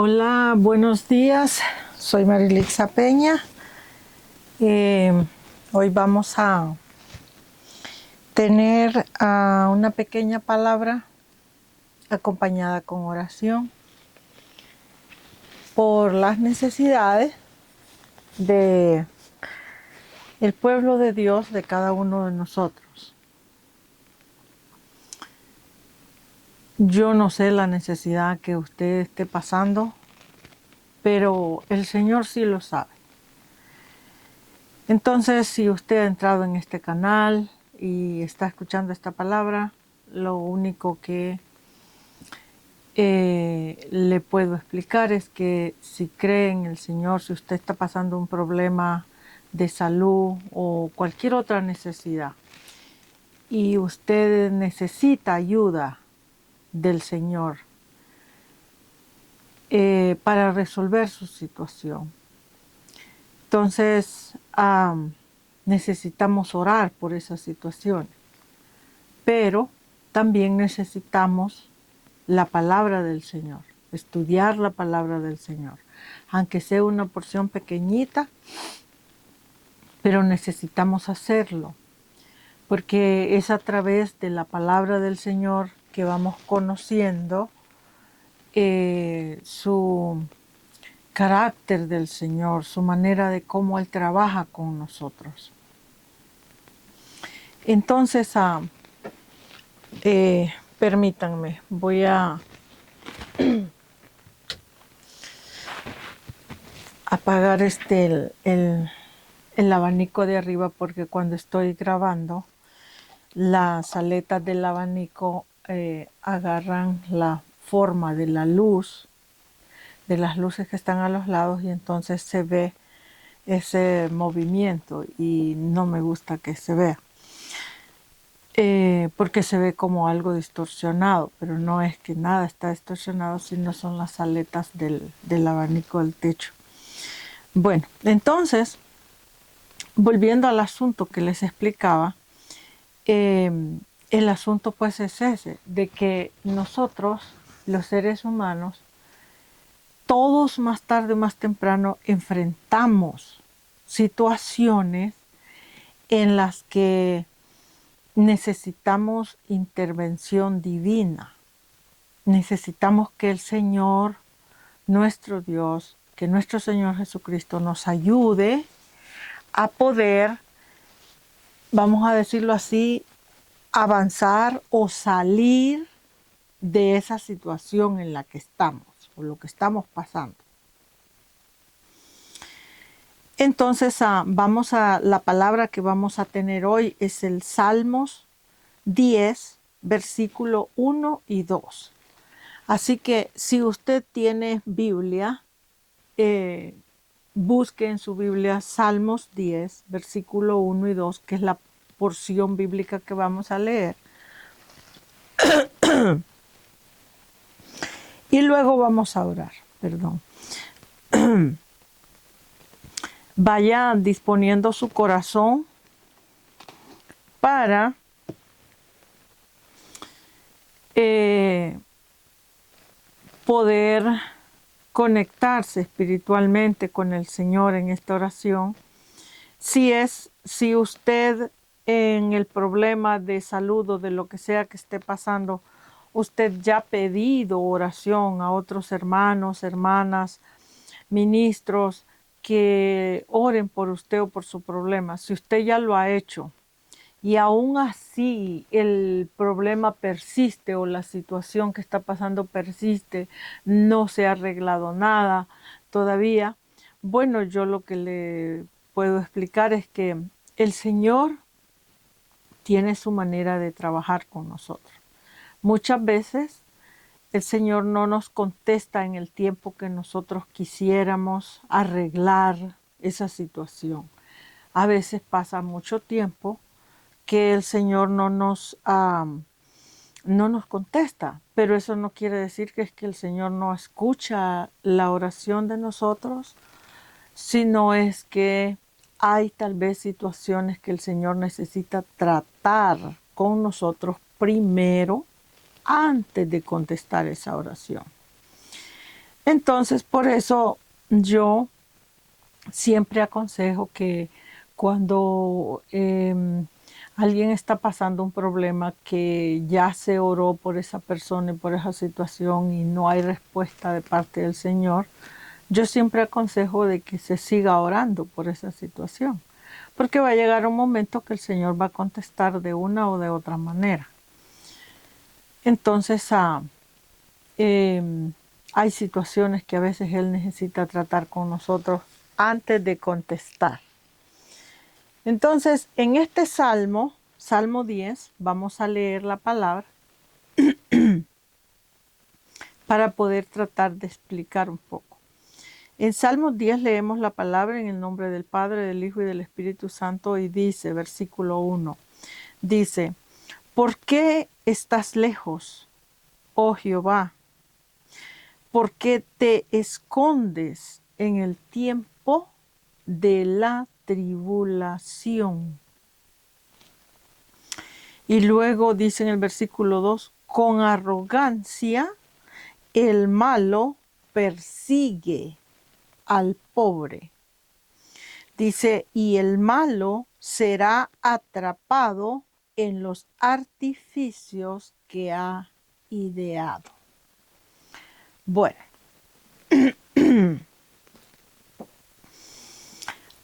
Hola, buenos días. Soy Marilitza Peña. Hoy vamos a tener una pequeña palabra acompañada con oración por las necesidades de el pueblo de Dios, de cada uno de nosotros. Yo no sé la necesidad que usted esté pasando, pero el Señor sí lo sabe. Entonces, si usted ha entrado en este canal y está escuchando esta palabra, lo único que le puedo explicar es que si cree en el Señor, si usted está pasando un problema de salud o cualquier otra necesidad y usted necesita ayuda del Señor para resolver su situación, entonces necesitamos orar por esa situación, pero también necesitamos la palabra del Señor, estudiar la palabra del Señor, aunque sea una porción pequeñita, pero necesitamos hacerlo, porque es a través de la palabra del Señor que vamos conociendo su carácter del Señor, su manera de cómo Él trabaja con nosotros. Entonces, permítanme, voy a apagar el abanico de arriba, porque cuando estoy grabando las aletas del abanico agarran la forma de la luz, de las luces que están a los lados, y entonces se ve ese movimiento y no me gusta que se vea. Porque se ve como algo distorsionado, pero no es que nada está distorsionado, sino son las aletas del abanico del techo. Bueno, entonces, volviendo al asunto que les explicaba, el asunto pues es ese, de que nosotros, los seres humanos, todos más tarde o más temprano enfrentamos situaciones en las que necesitamos intervención divina. Necesitamos que el Señor, nuestro Dios, que nuestro Señor Jesucristo nos ayude a poder, vamos a decirlo así, avanzar o salir de esa situación en la que estamos o lo que estamos pasando. Entonces, la palabra que vamos a tener hoy es el Salmos 10, versículo 1 y 2. Así que si usted tiene Biblia, busque en su Biblia Salmos 10, versículo 1 y 2, que es la porción bíblica que vamos a leer. Y luego vamos a orar, perdón. Vaya disponiendo su corazón para poder conectarse espiritualmente con el Señor en esta oración. Si usted en el problema de salud o de lo que sea que esté pasando, usted ya ha pedido oración a otros hermanos, hermanas, ministros, que oren por usted o por su problema. Si usted ya lo ha hecho y aún así el problema persiste o la situación que está pasando persiste, no se ha arreglado nada todavía, bueno, yo lo que le puedo explicar es que el Señor tiene su manera de trabajar con nosotros. Muchas veces el Señor no nos contesta en el tiempo que nosotros quisiéramos arreglar esa situación. A veces pasa mucho tiempo que el Señor no nos contesta, pero eso no quiere decir que es que el Señor no escucha la oración de nosotros, sino es que hay tal vez situaciones que el Señor necesita tratar con nosotros primero antes de contestar esa oración. Entonces, por eso yo siempre aconsejo que cuando alguien está pasando un problema que ya se oró por esa persona y por esa situación y no hay respuesta de parte del Señor, yo siempre aconsejo de que se siga orando por esa situación, porque va a llegar un momento que el Señor va a contestar de una o de otra manera. Entonces, hay situaciones que a veces Él necesita tratar con nosotros antes de contestar. Entonces, en este Salmo, Salmo 10, vamos a leer la palabra para poder tratar de explicar un poco. En Salmo 10 leemos la palabra en el nombre del Padre, del Hijo y del Espíritu Santo y dice, versículo 1, dice, ¿por qué estás lejos, oh Jehová? ¿Por qué te escondes en el tiempo de la tribulación? Y luego dice en el versículo 2, con arrogancia el malo persigue al pobre. Dice, y el malo será atrapado en los artificios que ha ideado. Bueno,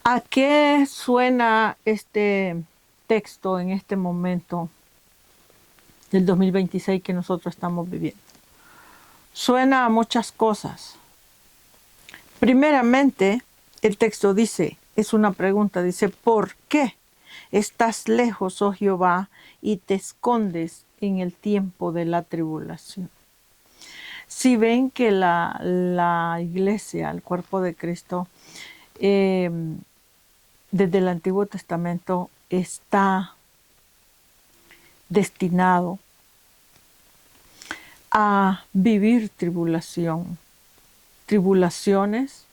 ¿a qué suena este texto en este momento del 2026 que nosotros estamos viviendo? Suena a muchas cosas. Primeramente, el texto dice, es una pregunta, dice, ¿por qué estás lejos, oh Jehová, y te escondes en el tiempo de la tribulación? Si ven que la iglesia, el cuerpo de Cristo, desde el Antiguo Testamento está destinado a vivir tribulación, tribulaciones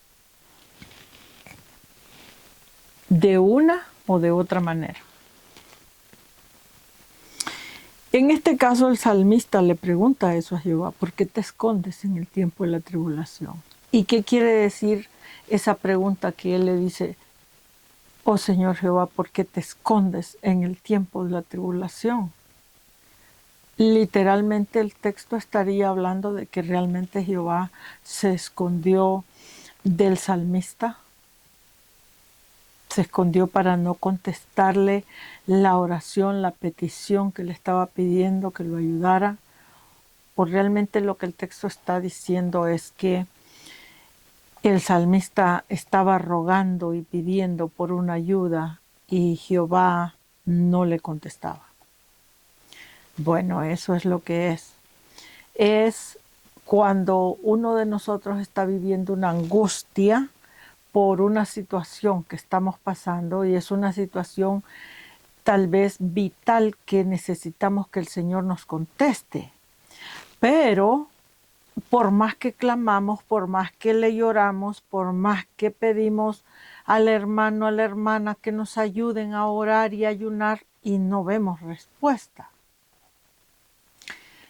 de una o de otra manera. En este caso el salmista le pregunta eso a Jehová, ¿por qué te escondes en el tiempo de la tribulación? ¿Y qué quiere decir esa pregunta que él le dice, oh Señor Jehová, ¿por qué te escondes en el tiempo de la tribulación? Literalmente el texto estaría hablando de que realmente Jehová se escondió del salmista, se escondió para no contestarle la oración, la petición que le estaba pidiendo que lo ayudara. O realmente lo que el texto está diciendo es que el salmista estaba rogando y pidiendo por una ayuda y Jehová no le contestaba. Bueno, eso es lo que es. Es cuando uno de nosotros está viviendo una angustia por una situación que estamos pasando y es una situación tal vez vital que necesitamos que el Señor nos conteste. Pero por más que clamamos, por más que le lloramos, por más que pedimos al hermano, a la hermana que nos ayuden a orar y ayunar y no vemos respuesta.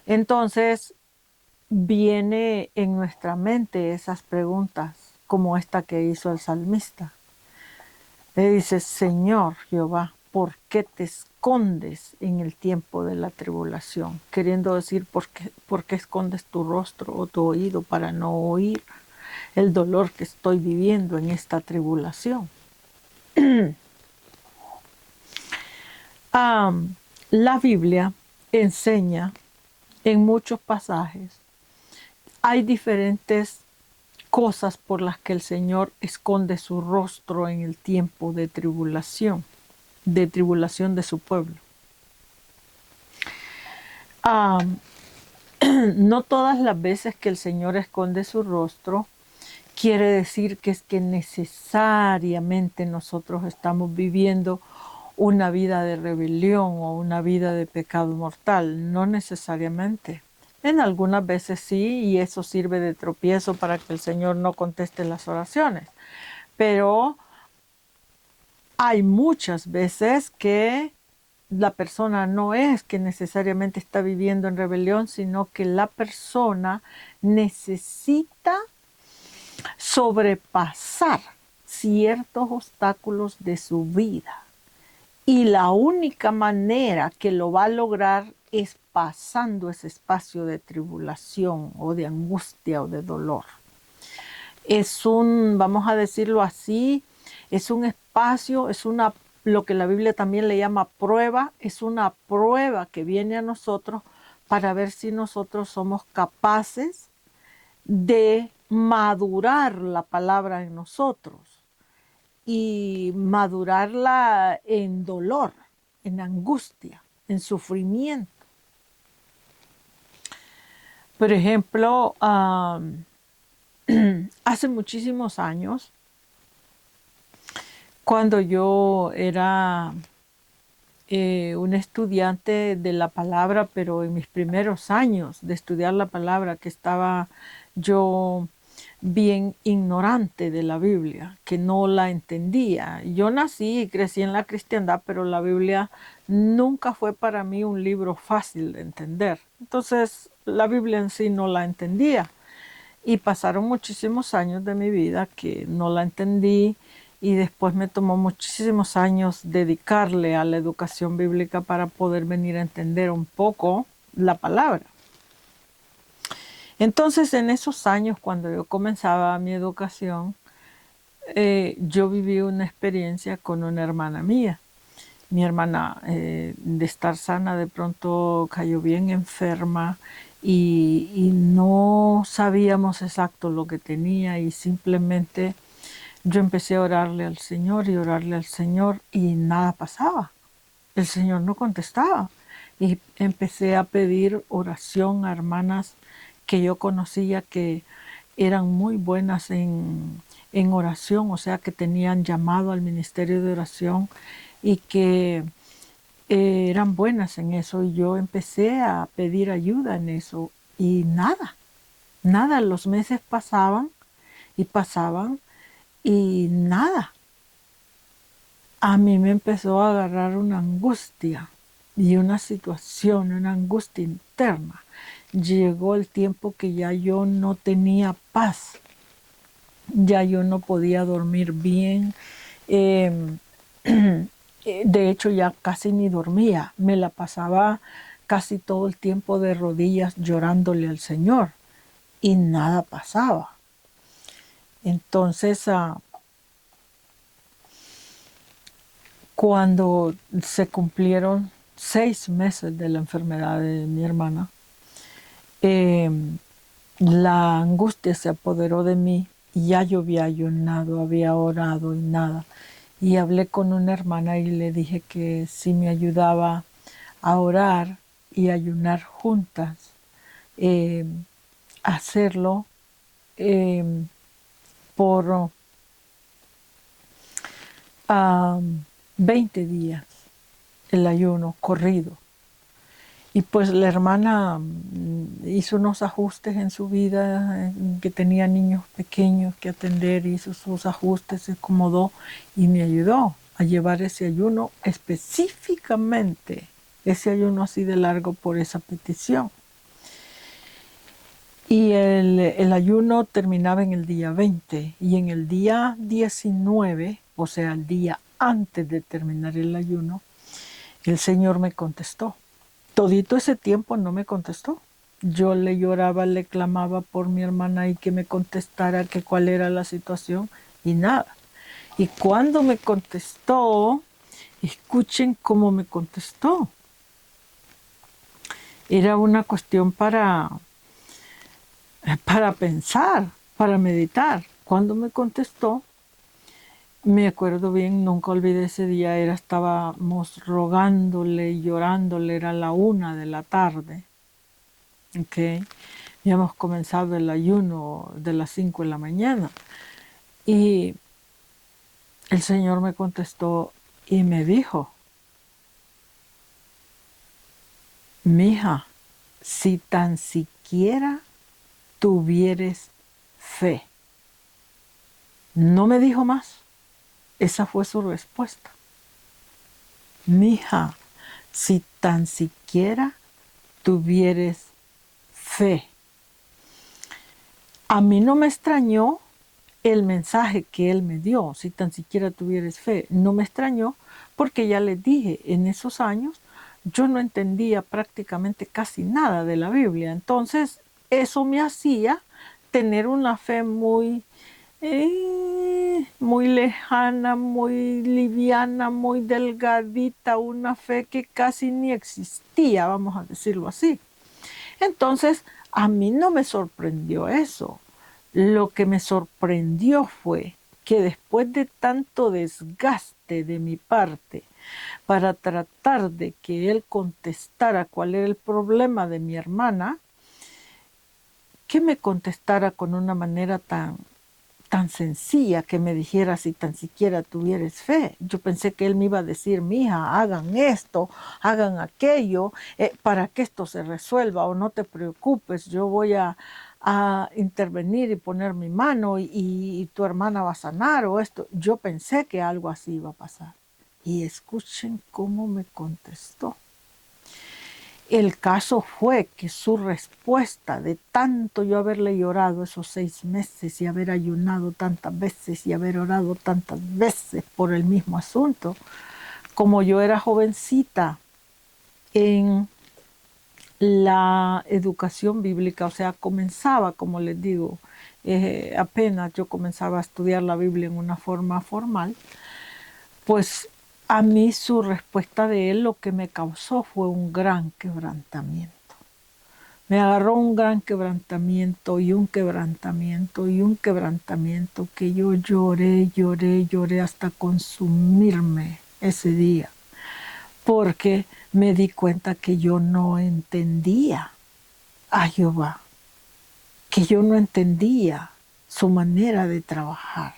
Entonces viene en nuestra mente esas preguntas como esta que hizo el salmista. Le dice, Señor Jehová, ¿por qué te escondes en el tiempo de la tribulación? Queriendo decir, ¿por qué escondes tu rostro o tu oído para no oír el dolor que estoy viviendo en esta tribulación? La Biblia enseña en muchos pasajes, hay diferentes cosas por las que el Señor esconde su rostro en el tiempo de tribulación de su pueblo. No todas las veces que el Señor esconde su rostro quiere decir que es que necesariamente nosotros estamos viviendo una vida de rebelión o una vida de pecado mortal. No necesariamente. En algunas veces sí, y eso sirve de tropiezo para que el Señor no conteste las oraciones. Pero hay muchas veces que la persona no es que necesariamente está viviendo en rebelión, sino que la persona necesita sobrepasar ciertos obstáculos de su vida. Y la única manera que lo va a lograr es pasando ese espacio de tribulación o de angustia o de dolor. Es un, vamos a decirlo así, es un espacio, lo que la Biblia también le llama prueba, es una prueba que viene a nosotros para ver si nosotros somos capaces de madurar la palabra en nosotros y madurarla en dolor, en angustia, en sufrimiento. Por ejemplo, hace muchísimos años, cuando yo era un estudiante de la palabra, pero en mis primeros años de estudiar la palabra, que estaba yo bien ignorante de la Biblia, que no la entendía. Yo nací y crecí en la cristiandad, pero la Biblia nunca fue para mí un libro fácil de entender. Entonces, la Biblia en sí no la entendía. Y pasaron muchísimos años de mi vida que no la entendí y después me tomó muchísimos años dedicarle a la educación bíblica para poder venir a entender un poco la palabra. Entonces, en esos años, cuando yo comenzaba mi educación, yo viví una experiencia con una hermana mía. Mi hermana, de estar sana, de pronto cayó bien enferma y no sabíamos exacto lo que tenía y simplemente yo empecé a orarle al Señor y orarle al Señor y nada pasaba. El Señor no contestaba. Y empecé a pedir oración a hermanas que yo conocía que eran muy buenas en oración, o sea, que tenían llamado al ministerio de oración y que eran buenas en eso. Y yo empecé a pedir ayuda en eso y nada, los meses pasaban y pasaban y nada. A mí me empezó a agarrar una angustia y una situación, una angustia interna. Llegó el tiempo que ya yo no tenía paz, ya yo no podía dormir bien. Eh, de hecho, ya casi ni dormía, me la pasaba casi todo el tiempo de rodillas llorándole al Señor y nada pasaba. Entonces, cuando se cumplieron 6 meses de la enfermedad de mi hermana, eh, la angustia se apoderó de mí y ya yo había ayunado, había orado y nada. Y hablé con una hermana y le dije que si me ayudaba a orar y ayunar juntas, eh, hacerlo eh, por 20 días, el ayuno corrido. Y pues la hermana hizo unos ajustes en su vida, que tenía niños pequeños que atender, hizo sus ajustes, se acomodó y me ayudó a llevar ese ayuno específicamente, ese ayuno así de largo por esa petición. Y el ayuno terminaba en el día 20 y en el día 19, o sea, el día antes de terminar el ayuno, el Señor me contestó. Todito ese tiempo no me contestó. Yo le lloraba, le clamaba por mi hermana y que me contestara que cuál era la situación y nada. Y cuando me contestó, escuchen cómo me contestó. Era una cuestión para pensar, para meditar. Cuando me contestó, me acuerdo bien, nunca olvidé ese día, estábamos rogándole y llorándole, era la 1 de la tarde. Okay. Habíamos comenzado el ayuno de las 5 de la mañana y el Señor me contestó y me dijo, mija, si tan siquiera tuvieres fe. No me dijo más. Esa fue su respuesta. Mija, si tan siquiera tuvieres fe. A mí no me extrañó el mensaje que Él me dio, si tan siquiera tuvieres fe. No me extrañó porque ya les dije, en esos años yo no entendía prácticamente casi nada de la Biblia. Entonces eso me hacía tener una fe muy lejana, muy liviana, muy delgadita, una fe que casi ni existía, vamos a decirlo así. Entonces, a mí no me sorprendió eso. Lo que me sorprendió fue que después de tanto desgaste de mi parte para tratar de que él contestara cuál era el problema de mi hermana, que me contestara con una manera tan sencilla, que me dijera si tan siquiera tuvieras fe. Yo pensé que él me iba a decir, mija, hagan esto, hagan aquello, para que esto se resuelva, o no te preocupes, yo voy a intervenir y poner mi mano y tu hermana va a sanar, o esto. Yo pensé que algo así iba a pasar. Y escuchen cómo me contestó. El caso fue que su respuesta, de tanto yo haberle llorado esos 6 meses y haber ayunado tantas veces y haber orado tantas veces por el mismo asunto, como yo era jovencita en la educación bíblica, o sea, comenzaba, como les digo, apenas yo comenzaba a estudiar la Biblia en una forma formal, pues a mí su respuesta de él lo que me causó fue un gran quebrantamiento. Me agarró un gran quebrantamiento y un quebrantamiento y un quebrantamiento que yo lloré, lloré, lloré hasta consumirme ese día, porque me di cuenta que yo no entendía a Jehová, que yo no entendía su manera de trabajar,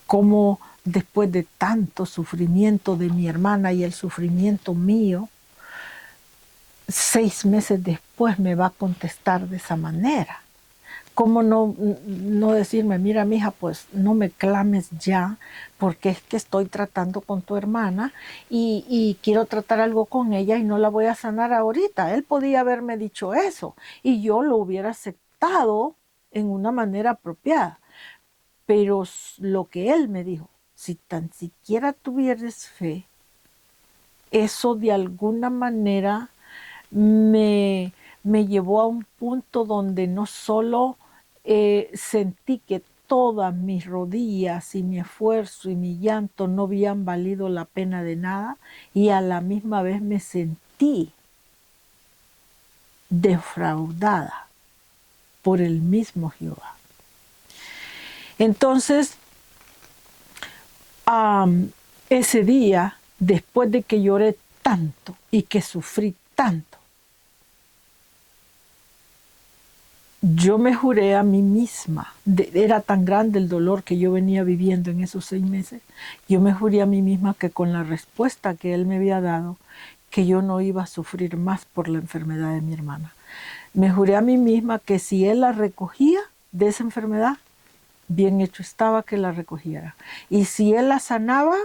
cómo después de tanto sufrimiento de mi hermana y el sufrimiento mío, 6 meses después me va a contestar de esa manera. ¿Cómo no decirme, mira, mija, pues no me clames ya, porque es que estoy tratando con tu hermana y quiero tratar algo con ella y no la voy a sanar ahorita? Él podía haberme dicho eso y yo lo hubiera aceptado en una manera apropiada. Pero lo que él me dijo, si tan siquiera tuvieras fe, eso de alguna manera me llevó a un punto donde no solo sentí que todas mis rodillas y mi esfuerzo y mi llanto no habían valido la pena de nada, y a la misma vez me sentí defraudada por el mismo Jehová. Entonces, ese día, después de que lloré tanto y que sufrí tanto, yo me juré a mí misma, era tan grande el dolor que yo venía viviendo en esos 6 meses, yo me juré a mí misma que con la respuesta que él me había dado, que yo no iba a sufrir más por la enfermedad de mi hermana. Me juré a mí misma que si él la recogía de esa enfermedad, bien hecho estaba que la recogiera. Y si él la sanaba,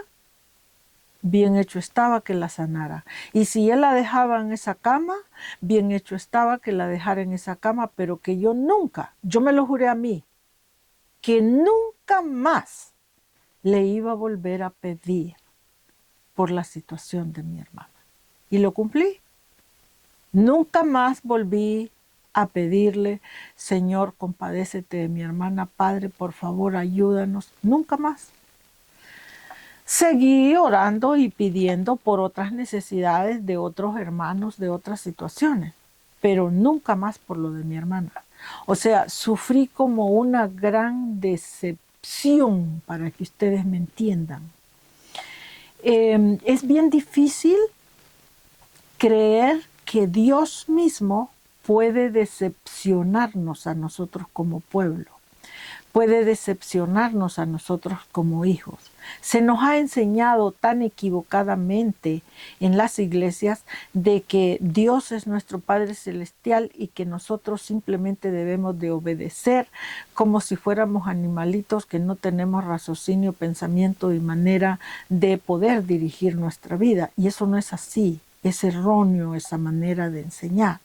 bien hecho estaba que la sanara. Y si él la dejaba en esa cama, bien hecho estaba que la dejara en esa cama, pero que yo nunca, yo me lo juré a mí, que nunca más le iba a volver a pedir por la situación de mi hermana. Y lo cumplí. Nunca más volví a pedirle, Señor, compadécete de mi hermana, Padre, por favor, ayúdanos. Nunca más. Seguí orando y pidiendo por otras necesidades de otros hermanos, de otras situaciones, pero nunca más por lo de mi hermana. O sea, sufrí como una gran decepción, para que ustedes me entiendan. Es bien difícil creer que Dios mismo puede decepcionarnos a nosotros como pueblo, puede decepcionarnos a nosotros como hijos. Se nos ha enseñado tan equivocadamente en las iglesias de que Dios es nuestro Padre Celestial y que nosotros simplemente debemos de obedecer como si fuéramos animalitos que no tenemos raciocinio, pensamiento y manera de poder dirigir nuestra vida. Y eso no es así, es erróneo esa manera de enseñar.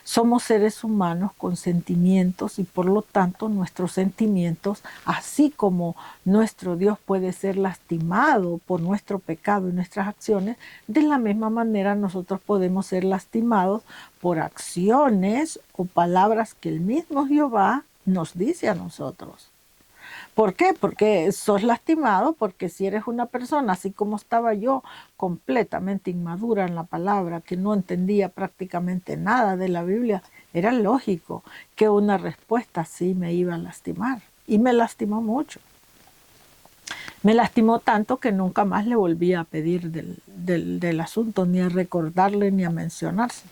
Somos seres humanos con sentimientos y por lo tanto nuestros sentimientos, así como nuestro Dios puede ser lastimado por nuestro pecado y nuestras acciones, de la misma manera nosotros podemos ser lastimados por acciones o palabras que el mismo Jehová nos dice a nosotros. ¿Por qué? Porque sos lastimado, porque si eres una persona, así como estaba yo, completamente inmadura en la palabra, que no entendía prácticamente nada de la Biblia, era lógico que una respuesta así me iba a lastimar. Y me lastimó mucho. Me lastimó tanto que nunca más le volví a pedir del asunto, ni a recordarle, ni a mencionarse.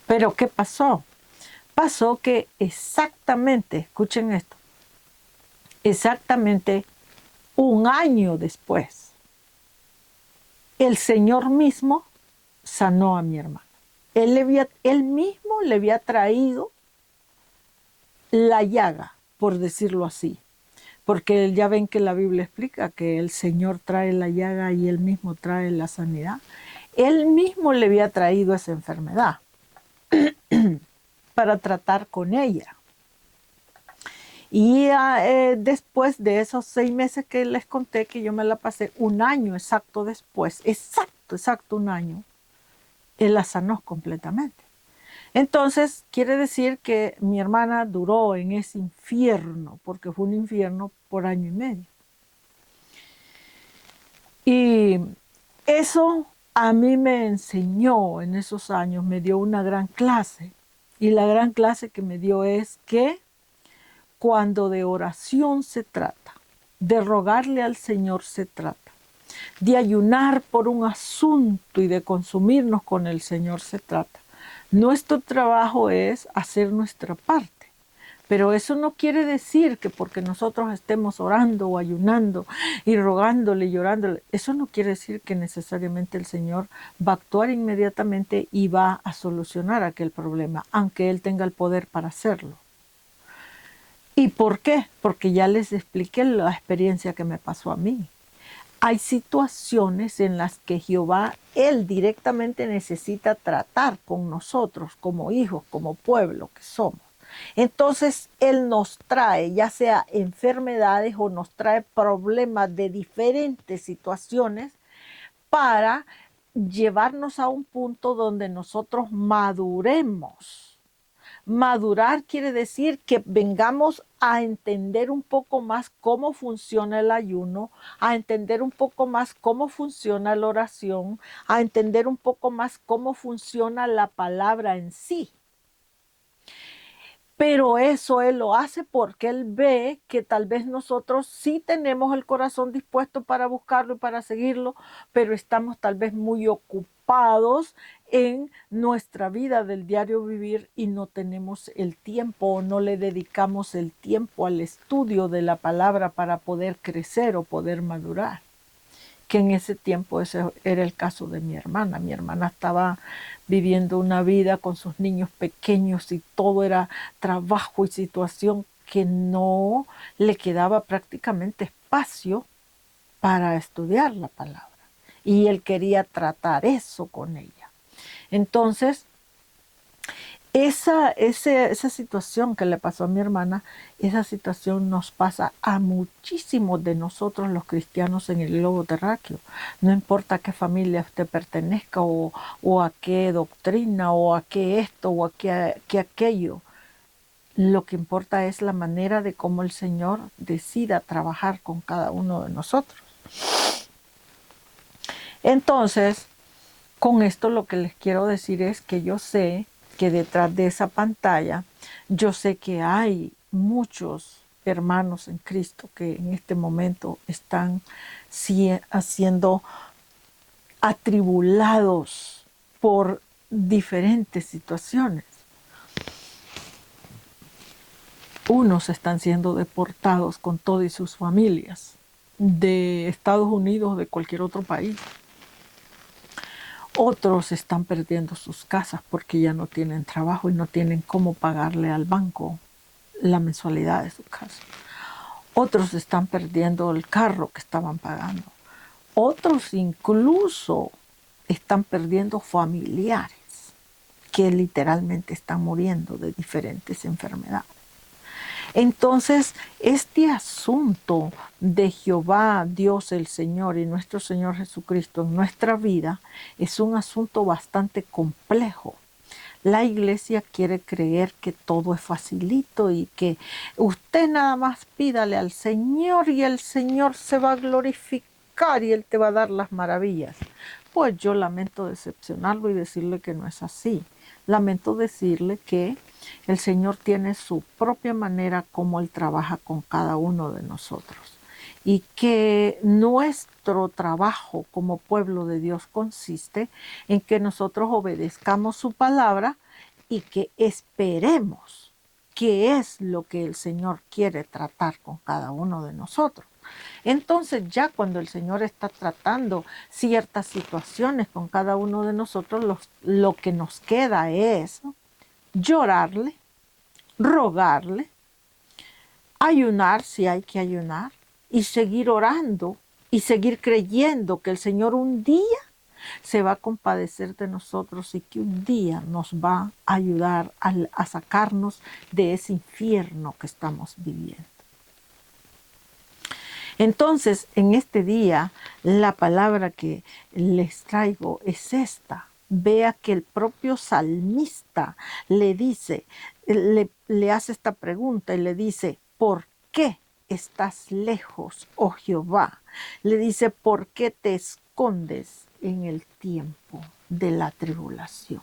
Pero ¿qué pasó? Pasó que exactamente, escuchen esto, exactamente un año después, el Señor mismo sanó a mi hermana. Él mismo le había traído la llaga, por decirlo así. Porque ya ven que la Biblia explica que el Señor trae la llaga y Él mismo trae la sanidad. Él mismo le había traído esa enfermedad para tratar con ella. Y después de esos 6 meses que les conté, que yo me la pasé, un año exacto después, exacto un año, Él la sanó completamente. Entonces, quiere decir que mi hermana duró en ese infierno, porque fue un infierno por año y medio. Y eso a mí me enseñó en esos años, me dio una gran clase. Y la gran clase que me dio es que cuando de oración se trata, de rogarle al Señor se trata, de ayunar por un asunto y de consumirnos con el Señor se trata. Nuestro trabajo es hacer nuestra parte. Pero eso no quiere decir que porque nosotros estemos orando o ayunando y rogándole y llorándole, eso no quiere decir que necesariamente el Señor va a actuar inmediatamente y va a solucionar aquel problema, aunque Él tenga el poder para hacerlo. ¿Y por qué? Porque ya les expliqué la experiencia que me pasó a mí. Hay situaciones en las que Jehová, Él directamente necesita tratar con nosotros como hijos, como pueblo que somos. Entonces Él nos trae ya sea enfermedades o nos trae problemas de diferentes situaciones para llevarnos a un punto donde nosotros maduremos. Madurar quiere decir que vengamos a entender un poco más cómo funciona el ayuno, a entender un poco más cómo funciona la oración, a entender un poco más cómo funciona la palabra en sí. Pero eso Él lo hace porque Él ve que tal vez nosotros sí tenemos el corazón dispuesto para buscarlo y para seguirlo, pero estamos tal vez muy ocupados en nuestra vida del diario vivir y no tenemos el tiempo o no le dedicamos el tiempo al estudio de la palabra para poder crecer o poder madurar. Que en ese tiempo ese era el caso de mi hermana. Mi hermana estaba viviendo una vida con sus niños pequeños y todo era trabajo y situación que no le quedaba prácticamente espacio para estudiar la palabra. Y él quería tratar eso con ella. Entonces, esa situación que le pasó a mi hermana, esa situación nos pasa a muchísimos de nosotros los cristianos en el globo terráqueo. No importa a qué familia usted pertenezca o a qué doctrina o a qué esto o a qué aquello. Lo que importa es la manera de cómo el Señor decida trabajar con cada uno de nosotros. Entonces, con esto lo que les quiero decir es que yo sé que detrás de esa pantalla, yo sé que hay muchos hermanos en Cristo que en este momento están siendo atribulados por diferentes situaciones. Unos están siendo deportados con todo y sus familias de Estados Unidos o de cualquier otro país. Otros están perdiendo sus casas porque ya no tienen trabajo y no tienen cómo pagarle al banco la mensualidad de su casa. Otros están perdiendo el carro que estaban pagando. Otros incluso están perdiendo familiares que literalmente están muriendo de diferentes enfermedades. Entonces, este asunto de Jehová, Dios el Señor y nuestro Señor Jesucristo en nuestra vida es un asunto bastante complejo. La iglesia quiere creer que todo es facilito y que usted nada más pídale al Señor y el Señor se va a glorificar y Él te va a dar las maravillas. Pues yo lamento decepcionarlo y decirle que no es así. Lamento decirle que el Señor tiene su propia manera como Él trabaja con cada uno de nosotros y que nuestro trabajo como pueblo de Dios consiste en que nosotros obedezcamos su palabra y que esperemos qué es lo que el Señor quiere tratar con cada uno de nosotros. Entonces ya cuando el Señor está tratando ciertas situaciones con cada uno de nosotros, lo que nos queda es llorarle, rogarle, ayunar si hay que ayunar y seguir orando y seguir creyendo que el Señor un día se va a compadecer de nosotros y que un día nos va a ayudar a sacarnos de ese infierno que estamos viviendo. Entonces, en este día, la palabra que les traigo es esta. Vea que el propio salmista le dice, le hace esta pregunta y le dice, ¿por qué estás lejos, oh Jehová? Le dice, ¿por qué te escondes en el tiempo de la tribulación?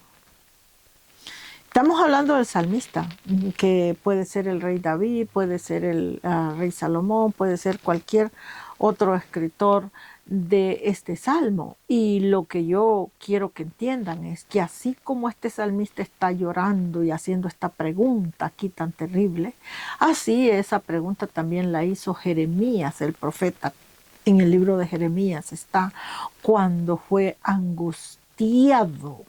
Estamos hablando del salmista, que puede ser el rey David, puede ser el rey Salomón, puede ser cualquier otro escritor de este salmo. Y lo que yo quiero que entiendan es que así como este salmista está llorando y haciendo esta pregunta aquí tan terrible, así esa pregunta también la hizo Jeremías, el profeta. En el libro de Jeremías está cuando fue angustiado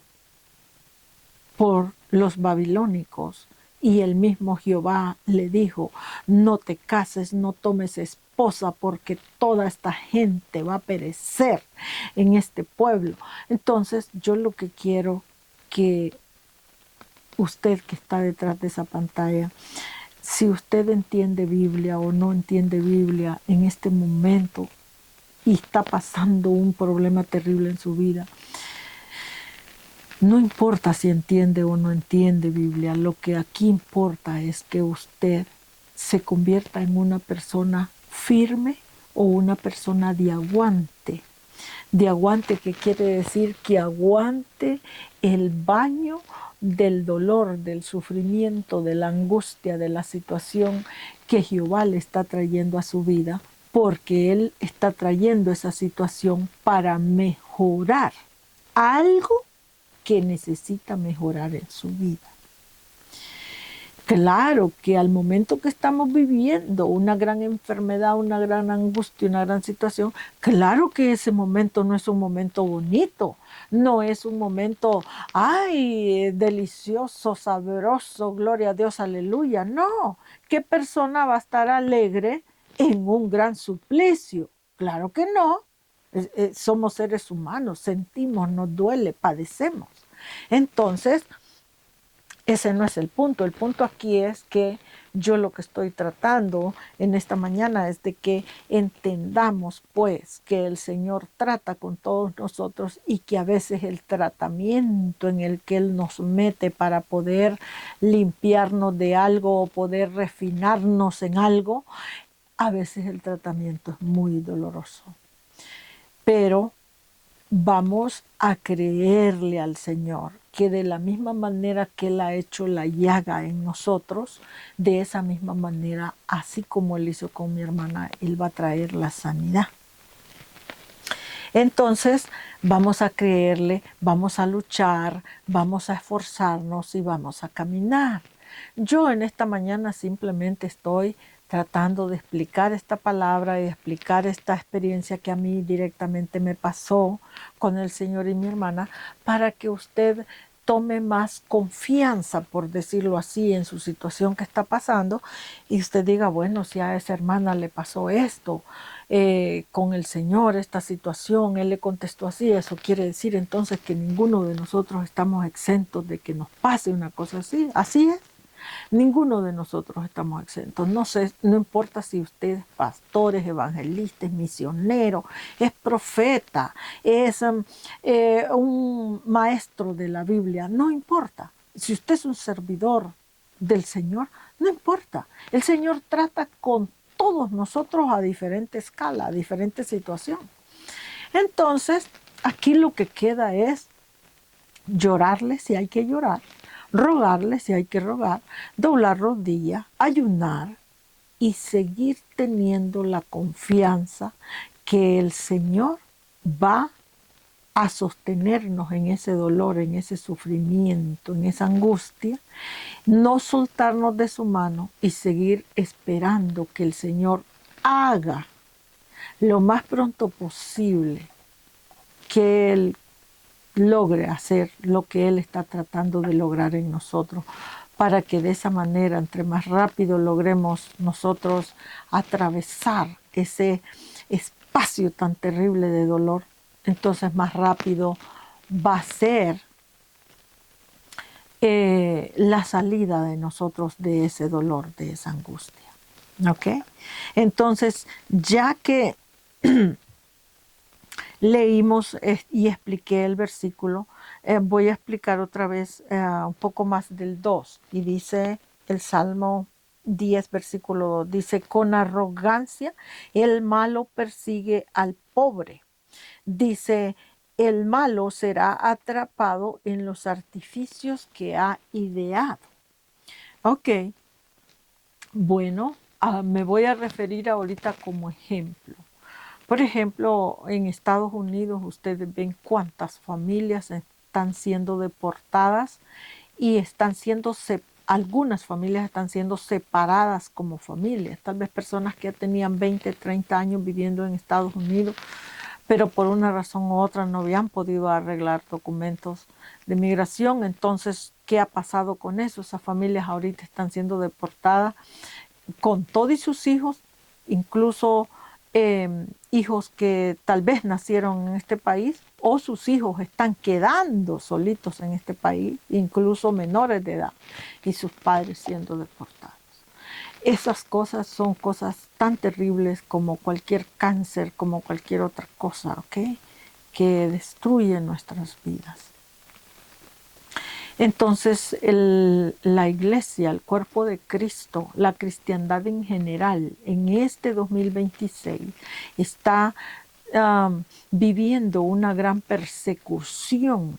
por los babilónicos y el mismo Jehová le dijo, no te cases, no tomes esposa porque toda esta gente va a perecer en este pueblo. Entonces yo lo que quiero que usted que está detrás de esa pantalla, si usted entiende Biblia o no entiende Biblia en este momento y está pasando un problema terrible en su vida, no importa si entiende o no entiende Biblia, lo que aquí importa es que usted se convierta en una persona firme o una persona de aguante. De aguante, que quiere decir que aguante el baño del dolor, del sufrimiento, de la angustia, de la situación que Jehová le está trayendo a su vida, porque Él está trayendo esa situación para mejorar algo que necesita mejorar en su vida. Claro que al momento que estamos viviendo una gran enfermedad, una gran angustia, una gran situación, claro que ese momento no es un momento bonito, no es un momento, ay, delicioso, sabroso, gloria a Dios, aleluya. No, ¿qué persona va a estar alegre en un gran suplicio? Claro que no. Somos seres humanos, sentimos, nos duele, padecemos. Entonces, ese no es el punto. El punto aquí es que yo lo que estoy tratando en esta mañana es de que entendamos pues que el Señor trata con todos nosotros y que a veces el tratamiento en el que Él nos mete para poder limpiarnos de algo o poder refinarnos en algo, a veces el tratamiento es muy doloroso. Pero vamos a creerle al Señor que de la misma manera que Él ha hecho la llaga en nosotros, de esa misma manera, así como Él hizo con mi hermana, Él va a traer la sanidad. Entonces vamos a creerle, vamos a luchar, vamos a esforzarnos y vamos a caminar. Yo en esta mañana simplemente estoy tratando de explicar esta palabra y explicar esta experiencia que a mí directamente me pasó con el Señor y mi hermana, para que usted tome más confianza, por decirlo así, en su situación que está pasando, y usted diga, bueno, si a esa hermana le pasó esto con el Señor, esta situación, Él le contestó así, eso quiere decir entonces que ninguno de nosotros estamos exentos de que nos pase una cosa así. Así es. Ninguno de nosotros estamos exentos. No sé, no importa si usted es pastor, es evangelista, es misionero, es profeta, es un maestro de la Biblia, no importa. Si usted es un servidor del Señor, no importa. El Señor trata con todos nosotros a diferente escala, a diferente situación. Entonces, aquí lo que queda es llorarle si hay que llorar, rogarle si hay que rogar, doblar rodillas, ayunar y seguir teniendo la confianza que el Señor va a sostenernos en ese dolor, en ese sufrimiento, en esa angustia, no soltarnos de su mano y seguir esperando que el Señor haga lo más pronto posible que Él logre hacer lo que Él está tratando de lograr en nosotros, para que de esa manera, entre más rápido logremos nosotros atravesar ese espacio tan terrible de dolor, entonces más rápido va a ser la salida de nosotros de ese dolor, de esa angustia. ¿Ok? Entonces, ya que leímos y expliqué el versículo, voy a explicar otra vez un poco más del 2. Y dice el Salmo 10, versículo 2, dice, con arrogancia el malo persigue al pobre. Dice, el malo será atrapado en los artificios que ha ideado. Ok, bueno, me voy a referir ahorita como ejemplo. Por ejemplo, en Estados Unidos ustedes ven cuántas familias están siendo deportadas y algunas familias están siendo separadas como familias. Tal vez personas que ya tenían 20, 30 años viviendo en Estados Unidos, pero por una razón u otra no habían podido arreglar documentos de migración. Entonces, ¿qué ha pasado con eso? Esas familias ahorita están siendo deportadas con todos y sus hijos, incluso hijos que tal vez nacieron en este país, o sus hijos están quedando solitos en este país, incluso menores de edad, y sus padres siendo deportados. Esas cosas son cosas tan terribles como cualquier cáncer, como cualquier otra cosa, ¿ok? Que destruye nuestras vidas. Entonces la iglesia, el cuerpo de Cristo, la cristiandad en general, en este 2026 está viviendo una gran persecución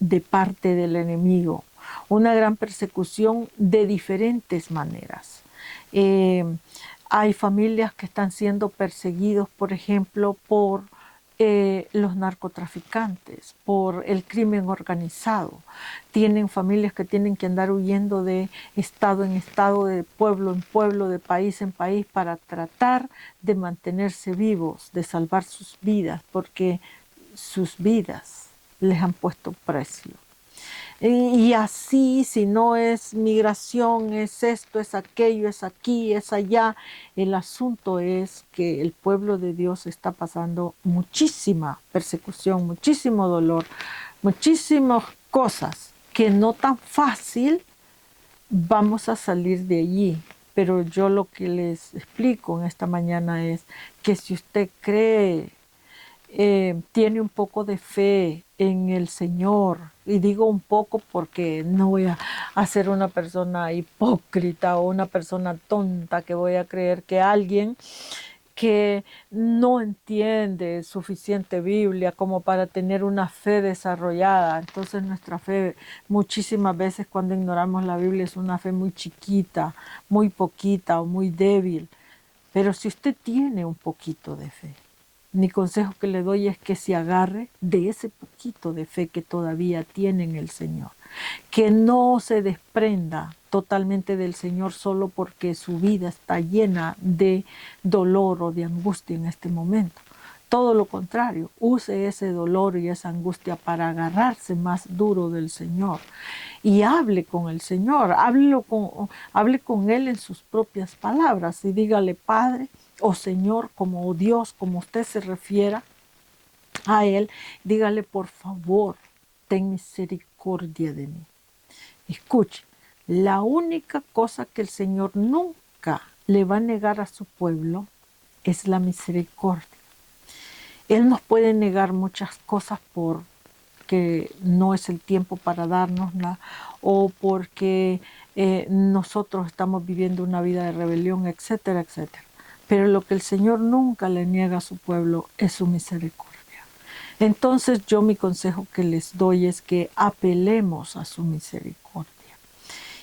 de parte del enemigo, una gran persecución de diferentes maneras. Hay familias que están siendo perseguidos, por ejemplo, por los narcotraficantes, por el crimen organizado. Tienen familias que tienen que andar huyendo de estado en estado, de pueblo en pueblo, de país en país, para tratar de mantenerse vivos, de salvar sus vidas, porque sus vidas les han puesto precio. Y así, si no es migración, es esto, es aquello, es aquí, es allá. El asunto es que el pueblo de Dios está pasando muchísima persecución, muchísimo dolor, muchísimas cosas que no tan fácil vamos a salir de allí. Pero yo lo que les explico en esta mañana es que si usted cree, tiene un poco de fe en el Señor, y digo un poco porque no voy a ser una persona hipócrita o una persona tonta que voy a creer que alguien que no entiende suficiente Biblia como para tener una fe desarrollada. Entonces nuestra fe muchísimas veces cuando ignoramos la Biblia es una fe muy chiquita, muy poquita o muy débil. Pero si usted tiene un poquito de fe, mi consejo que le doy es que se agarre de ese poquito de fe que todavía tiene en el Señor. Que no se desprenda totalmente del Señor solo porque su vida está llena de dolor o de angustia en este momento. todo lo contrario, use ese dolor y esa angustia para agarrarse más duro del Señor. Y hable con el Señor, hable con Él en sus propias palabras y dígale Padre o Señor, como o Dios, como usted se refiera a Él, dígale por favor, ten misericordia de mí. Escuche, la única cosa que el Señor nunca le va a negar a su pueblo es la misericordia. Él nos puede negar muchas cosas porque no es el tiempo para dárnosla o porque nosotros estamos viviendo una vida de rebelión, etcétera, etcétera. Pero lo que el Señor nunca le niega a su pueblo es su misericordia. Entonces yo mi consejo que les doy es que apelemos a su misericordia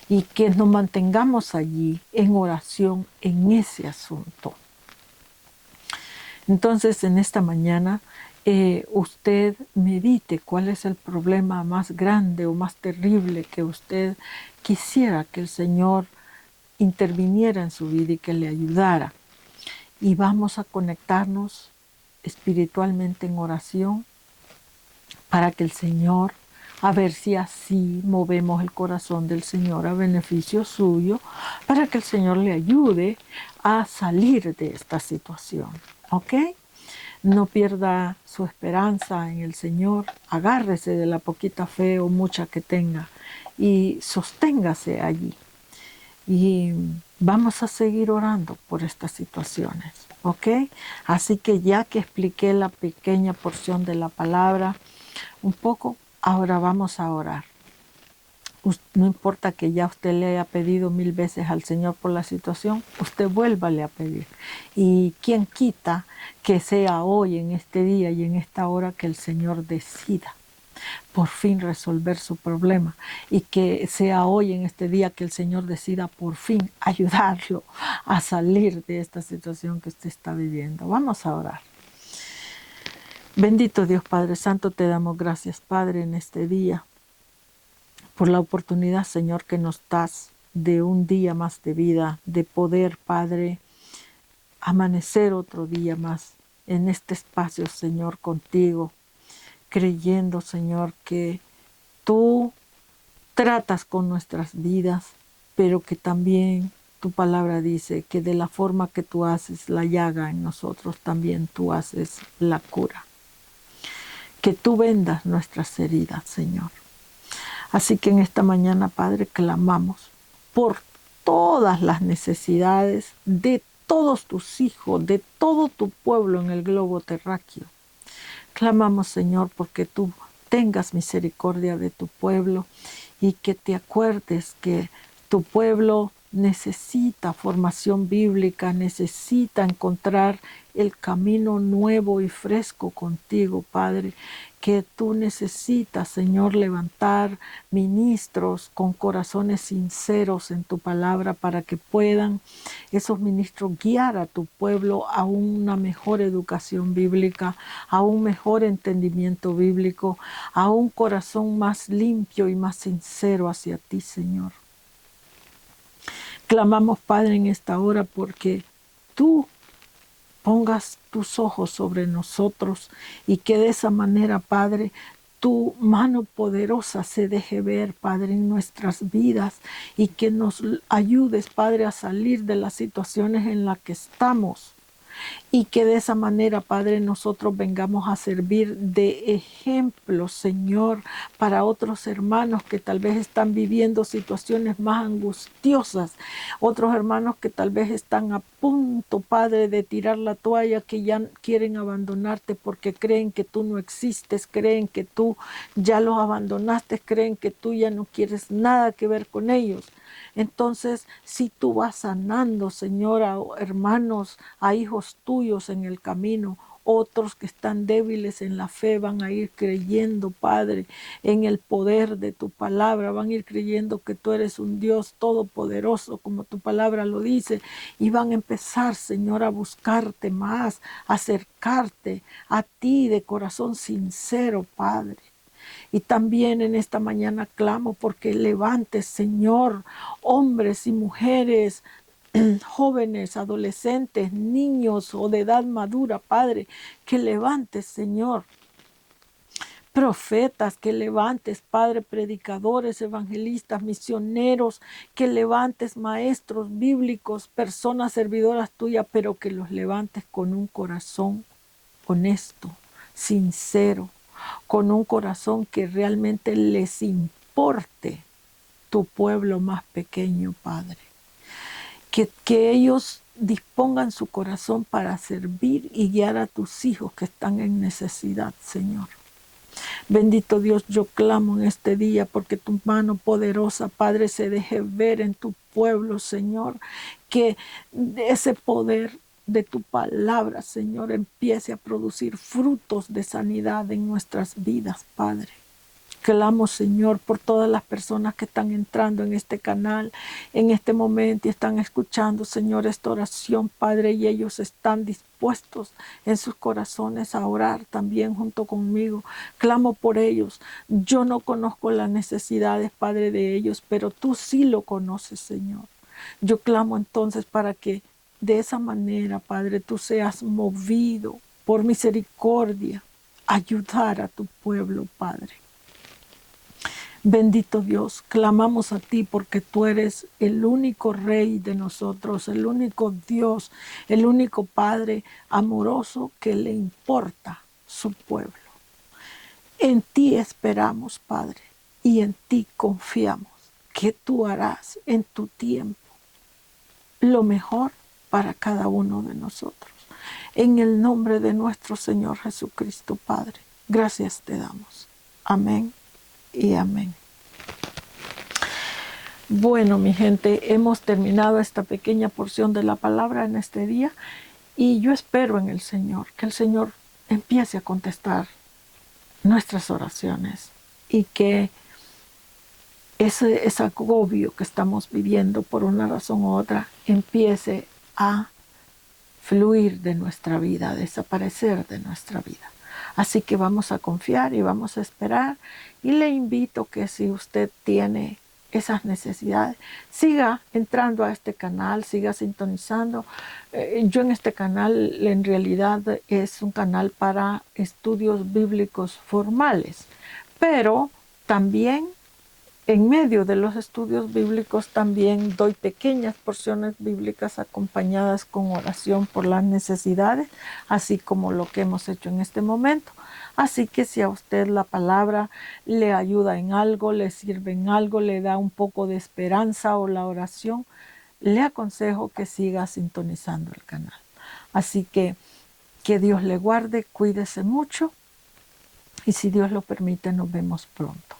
y que nos mantengamos allí en oración en ese asunto. Entonces en esta mañana usted medite cuál es el problema más grande o más terrible que usted quisiera que el Señor interviniera en su vida y que le ayudara. Y vamos a conectarnos espiritualmente en oración para que el Señor, a ver si así movemos el corazón del Señor a beneficio suyo, para que el Señor le ayude a salir de esta situación. ¿Ok? No pierda su esperanza en el Señor, agárrese de la poquita fe o mucha que tenga y sosténgase allí. Y vamos a seguir orando por estas situaciones, ¿ok? Así que ya que expliqué la pequeña porción de la palabra, un poco, ahora vamos a orar. No importa que ya usted le haya pedido 1000 veces al Señor por la situación, usted vuélvale a pedir. Y quien quita que sea hoy, en este día y en esta hora, que el Señor decida por fin resolver su problema y que sea hoy, en este día, que el Señor decida por fin ayudarlo a salir de esta situación que usted está viviendo. Vamos a orar. Bendito Dios Padre Santo, te damos gracias, Padre, en este día, por la oportunidad, Señor, que nos das de un día más de vida, de poder, Padre, amanecer otro día más en este espacio, Señor, contigo, creyendo, Señor, que tú tratas con nuestras vidas, pero que también tu palabra dice que de la forma que tú haces la llaga en nosotros, también tú haces la cura. Que tú vendas nuestras heridas, Señor. Así que en esta mañana, Padre, clamamos por todas las necesidades de todos tus hijos, de todo tu pueblo en el globo terráqueo. Clamamos, Señor, porque tú tengas misericordia de tu pueblo y que te acuerdes que tu pueblo necesita formación bíblica, necesita encontrar el camino nuevo y fresco contigo, Padre, que tú necesitas, Señor, levantar ministros con corazones sinceros en tu palabra para que puedan esos ministros guiar a tu pueblo a una mejor educación bíblica, a un mejor entendimiento bíblico, a un corazón más limpio y más sincero hacia ti, Señor. Clamamos, Padre, en esta hora porque tú pongas tus ojos sobre nosotros y que de esa manera, Padre, tu mano poderosa se deje ver, Padre, en nuestras vidas y que nos ayudes, Padre, a salir de las situaciones en las que estamos. Y que de esa manera, Padre, nosotros vengamos a servir de ejemplo, Señor, para otros hermanos que tal vez están viviendo situaciones más angustiosas, otros hermanos que tal vez están a punto, Padre, de tirar la toalla, que ya quieren abandonarte porque creen que tú no existes, creen que tú ya los abandonaste, creen que tú ya no quieres nada que ver con ellos. Entonces, si tú vas sanando, Señor, a hermanos, a hijos tuyos en el camino, otros que están débiles en la fe van a ir creyendo, Padre, en el poder de tu palabra, van a ir creyendo que tú eres un Dios todopoderoso, como tu palabra lo dice, y van a empezar, Señor, a buscarte más, a acercarte a ti de corazón sincero, Padre. Y también en esta mañana clamo porque levantes, Señor, hombres y mujeres jóvenes, adolescentes, niños o de edad madura, Padre, que levantes, Señor, profetas, que levantes, Padre, predicadores, evangelistas, misioneros, que levantes maestros bíblicos, personas servidoras tuyas, pero que los levantes con un corazón honesto, sincero, con un corazón que realmente les importe tu pueblo más pequeño, Padre. Que ellos dispongan su corazón para servir y guiar a tus hijos que están en necesidad, Señor. Bendito Dios, yo clamo en este día porque tu mano poderosa, Padre, se deje ver en tu pueblo, Señor. Que ese poder de tu palabra, Señor, empiece a producir frutos de sanidad en nuestras vidas, Padre. Clamo, Señor, por todas las personas que están entrando en este canal en este momento y están escuchando, Señor, esta oración, Padre, y ellos están dispuestos en sus corazones a orar también junto conmigo. Clamo por ellos. Yo no conozco las necesidades, Padre, de ellos, pero tú sí lo conoces, Señor. Yo clamo entonces para que de esa manera, Padre, tú seas movido por misericordia, ayudar a tu pueblo, Padre. Bendito Dios, clamamos a ti porque tú eres el único Rey de nosotros, el único Dios, el único Padre amoroso que le importa su pueblo. En ti esperamos, Padre, y en ti confiamos que tú harás en tu tiempo lo mejor para cada uno de nosotros. En el nombre de nuestro Señor Jesucristo, Padre, gracias te damos. Amén y amén. Bueno, mi gente, hemos terminado esta pequeña porción de la palabra en este día y yo espero en el Señor, que el Señor empiece a contestar nuestras oraciones y que ese agobio que estamos viviendo por una razón u otra empiece a fluir de nuestra vida, a desaparecer de nuestra vida. Así que vamos a confiar y vamos a esperar y le invito que si usted tiene esas necesidades, siga entrando a este canal, siga sintonizando. Yo en este canal en realidad es un canal para estudios bíblicos formales, pero también en medio de los estudios bíblicos también doy pequeñas porciones bíblicas acompañadas con oración por las necesidades, así como lo que hemos hecho en este momento. Así que si a usted la palabra le ayuda en algo, le sirve en algo, le da un poco de esperanza o la oración, le aconsejo que siga sintonizando el canal. Así que Dios le guarde, cuídese mucho y si Dios lo permite nos vemos pronto.